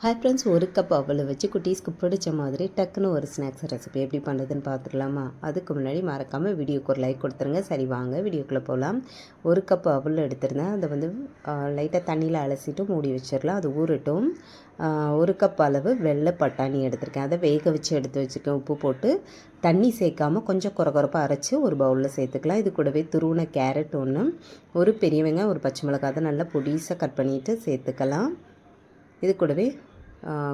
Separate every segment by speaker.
Speaker 1: Hi friends, ஒரு cup அவலை வச்சு குட்டீஸ்க்கு பிடிச்ச மாதிரி டக்குன்னு ஒரு ஸ்நாக்ஸ் ரெசிபி எப்படி பண்ணுறதுன்னு பார்த்துக்கலாமா? அதுக்கு முன்னாடி மறக்காமல் வீடியோக்கு ஒரு லைக் கொடுத்துருங்க. சரி, வாங்க வீடியோக்குள்ளே போகலாம். ஒரு கப் அவல் எடுத்துருந்தேன். அதை வந்து லைட்டாக தண்ணியில் அலசிட்டு மூடி வச்சிடலாம். அது ஊறட்டும். ஒரு கப் அளவு வெள்ளை பட்டாணி எடுத்திருக்கேன். அதை வேக வச்சு எடுத்து வச்சுருக்கேன். உப்பு போட்டு தண்ணி சேர்க்காமல் கொஞ்சம் குறப்பாக அரைச்சி ஒரு பவுலில் சேர்த்துக்கலாம். இது கூடவே துருவின கேரட் ஒன்று, ஒரு பெரிய வெங்காயம், ஒரு பச்சை மிளகாய் அதை நல்லா பொடிசாக கட் பண்ணிவிட்டு சேர்த்துக்கலாம். இது கூடவே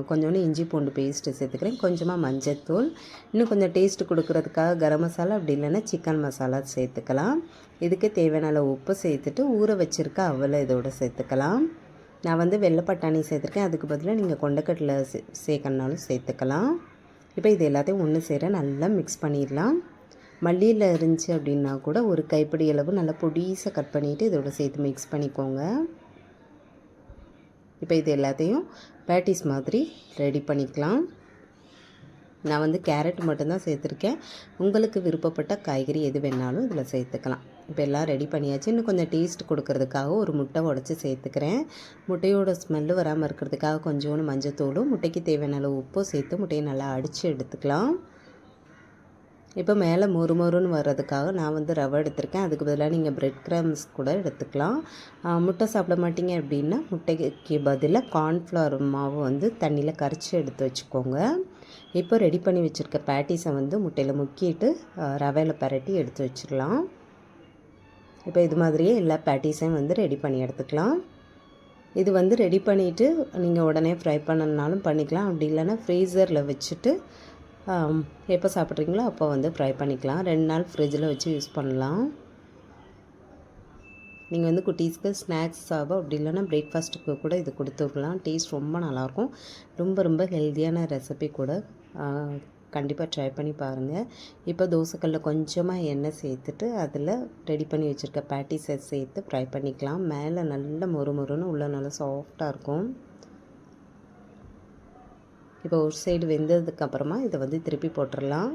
Speaker 1: கொஞ்சோண்டு இஞ்சி பூண்டு பேஸ்ட்டு சேர்த்துக்கிறேன். கொஞ்சமாக மஞ்சத்தூள், இன்னும் கொஞ்சம் டேஸ்ட்டு கொடுக்குறதுக்காக கரம் மசாலா, அப்படி இல்லைன்னா சிக்கன் மசாலா சேர்த்துக்கலாம். இதுக்கு தேவையான அளவு உப்பு சேர்த்துட்டு ஊற வச்சுருக்க அவலை இதோடு சேர்த்துக்கலாம். நான் வந்து வெள்ளை பட்டாணி சேர்த்துருக்கேன். அதுக்கு பதிலாக நீங்கள் கொண்டக்கடலை சேர்க்கணுனாலும் சேர்த்துக்கலாம். இப்போ இது எல்லாத்தையும் ஒன்று சேர நல்லா மிக்ஸ் பண்ணிடலாம். மல்லியில் இருந்துச்சு அப்படின்னா கூட ஒரு கைப்பிடி அளவு நல்லா பொடிசாக கட் பண்ணிவிட்டு இதோட சேர்த்து மிக்ஸ் பண்ணிக்கோங்க. இப்போ இது எல்லாத்தையும் பேட்டிஸ் மாதிரி ரெடி பண்ணிக்கலாம். நான் வந்து கேரட் மட்டும்தான் சேர்த்துருக்கேன். உங்களுக்கு விருப்பப்பட்ட காய்கறி எது வேணாலும் இதில் சேர்த்துக்கலாம். இப்போ எல்லாம் ரெடி பண்ணியாச்சு. இன்னும் கொஞ்சம் டேஸ்ட் கொடுக்கறதுக்காக ஒரு முட்டை உடச்சி சேர்த்துக்கிறேன். முட்டையோட ஸ்மெல்லு வராமல் இருக்கிறதுக்காக கொஞ்சோண்டு மஞ்சத்தூளும் முட்டைக்கு தேவையான அளவு உப்பும் சேர்த்து முட்டையை நல்லா அடித்து எடுத்துக்கலாம். இப்போ மேலே மொறுன்னு வர்றதுக்காக நான் வந்து ரவை எடுத்திருக்கேன். அதுக்கு பதிலாக நீங்கள் பிரெட் கிரம்ஸ் கூட எடுத்துக்கலாம். முட்டை சாப்பிட மாட்டீங்க அப்படின்னா முட்டைக்கு பதிலாக கார்ன்ஃப்ளவர் மாவு வந்து தண்ணியில் கரைச்சி எடுத்து வச்சுக்கோங்க. இப்போ ரெடி பண்ணி வச்சுருக்க பேட்டிஸை வந்து முட்டையில் முக்கிட்டு ரவையில் பரட்டி எடுத்து வச்சிடலாம். இப்போ இது மாதிரியே எல்லா பேட்டிஸையும் வந்து ரெடி பண்ணி எடுத்துக்கலாம். இது வந்து ரெடி பண்ணிவிட்டு நீங்கள் உடனே ஃப்ரை பண்ணனாலும் பண்ணிக்கலாம். அப்படி இல்லைன்னா ஃப்ரீசரில் வச்சுட்டு எப்போ சாப்பிட்றீங்களோ அப்போ வந்து ஃப்ரை பண்ணிக்கலாம். 2 நாள் ஃப்ரிட்ஜில் வச்சு யூஸ் பண்ணலாம். நீங்கள் வந்து குட்டீஸ்க்கு ஸ்நாக்ஸாகவோ அப்படி இல்லைன்னா பிரேக்ஃபாஸ்ட்டுக்கு கூட இது கொடுத்துக்கலாம். டேஸ்ட் ரொம்ப நல்லாயிருக்கும். ரொம்ப ஹெல்த்தியான ரெசிபி கூட. கண்டிப்பாக ட்ரை பண்ணி பாருங்கள். இப்போ தோசைக்கல்லில் கொஞ்சமாக எண்ணெய் சேர்த்துட்டு அதில் ரெடி பண்ணி வச்சுருக்க பேட்டிஸை சேர்த்து ஃப்ரை பண்ணிக்கலாம். மேலே நல்ல மொறுன்னு உள்ள நல்லா சாஃப்டாக இருக்கும். இப்போ ஒரு சைடு வெந்ததுக்கப்புறமா இதை வந்து திருப்பி போட்டுடலாம்.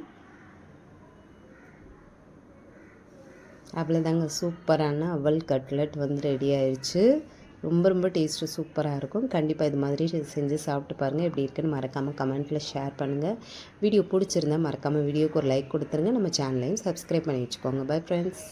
Speaker 1: அவ்வளோதாங்க, சூப்பரான அவல் கட்லெட் வந்து ரெடி ஆயிடுச்சு. ரொம்ப டேஸ்ட்டு சூப்பராக இருக்கும். கண்டிப்பாக இது மாதிரி செஞ்சு சாப்பிட்டு பாருங்கள். எப்படி இருக்குன்னு மறக்காமல் கமெண்ட்டில் ஷேர் பண்ணுங்கள். வீடியோ பிடிச்சிருந்தா மறக்காமல் வீடியோக்கு ஒரு லைக் கொடுத்துருங்க. நம்ம சேனலையும் சப்ஸ்கிரைப் பண்ணி வச்சுக்கோங்க. Bye friends.